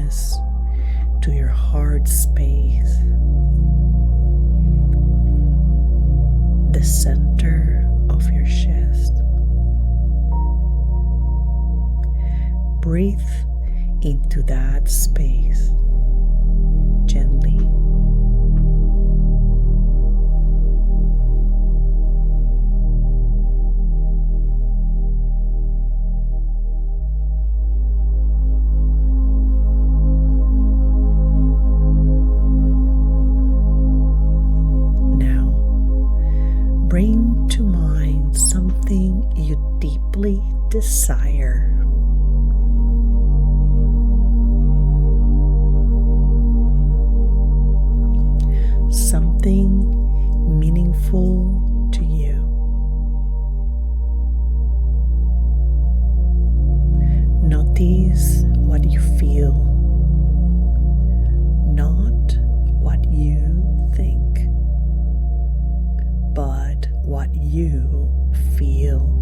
awareness to your heart space, the center of your chest. Breathe into that space gently. Now, bring to mind something you deeply desire. Something meaningful to you. Notice what you feel, not what you think, but what you feel.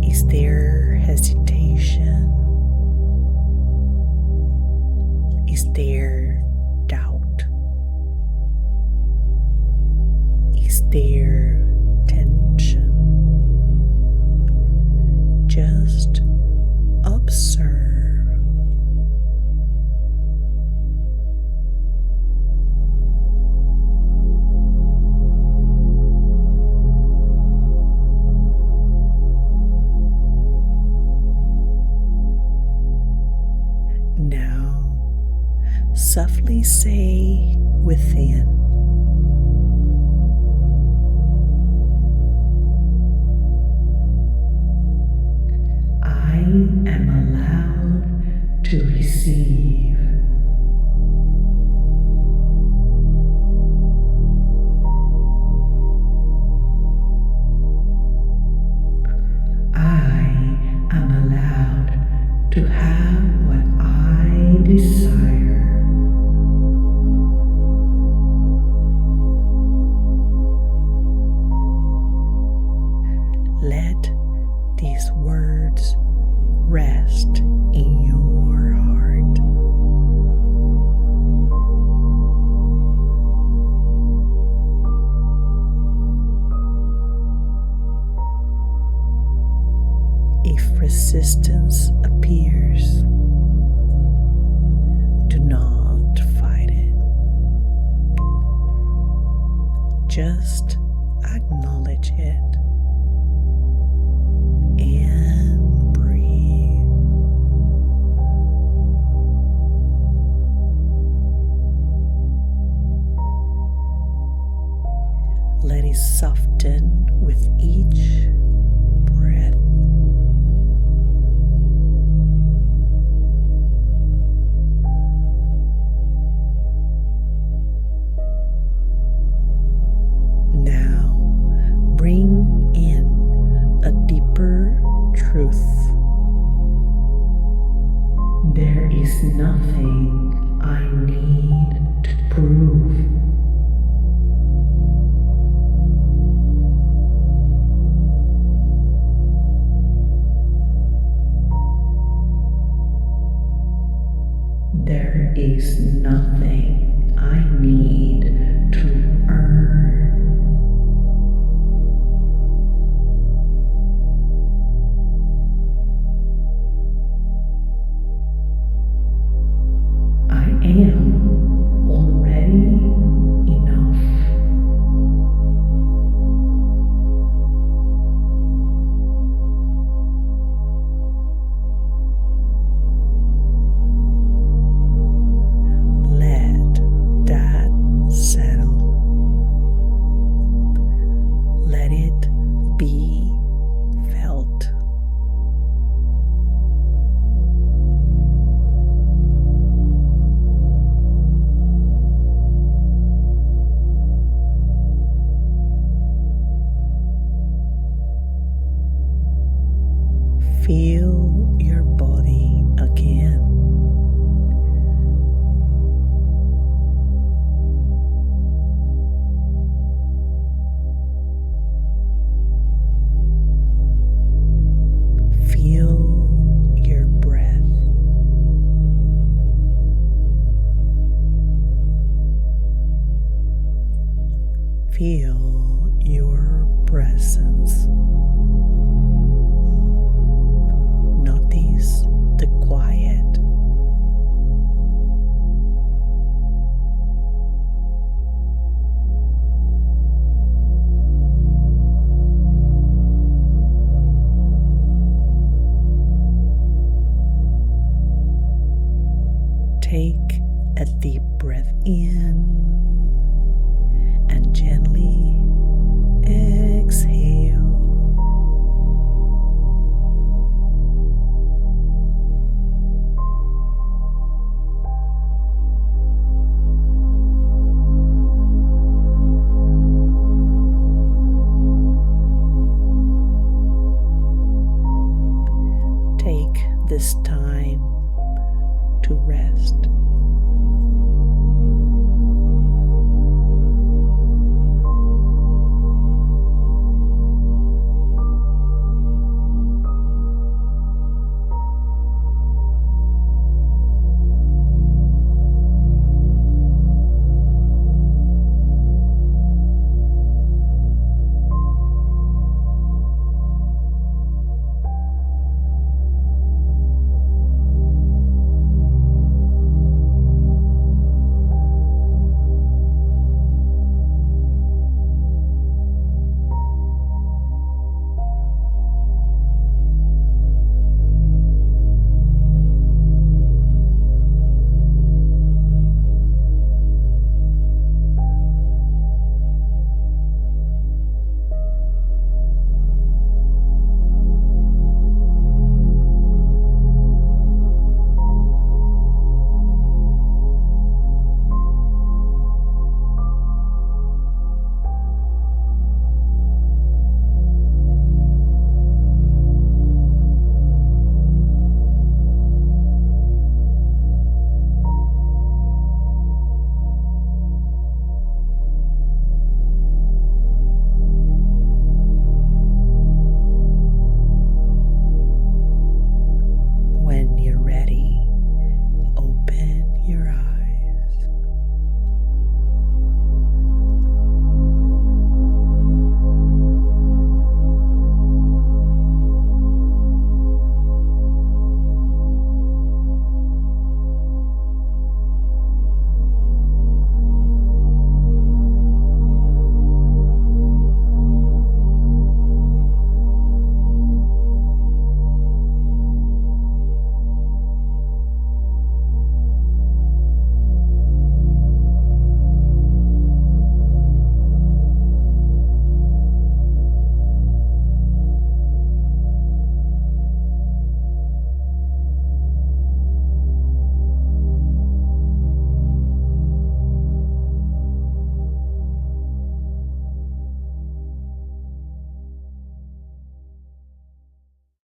Is there hesitation? Is there doubt? Is there tension? Just observe. Now, softly say within, I am allowed to receive. I am allowed to have what I desire. Let these words rest in your heart. If resistance appears, do not fight it. Just acknowledge it and breathe. Let it soften with each breath. Now, bring in a deeper truth. There is nothing I need to prove. There is nothing I need to earn. I am already enough. Let that settle. Let it be felt. Feel your body again. Feel your breath. this time to rest.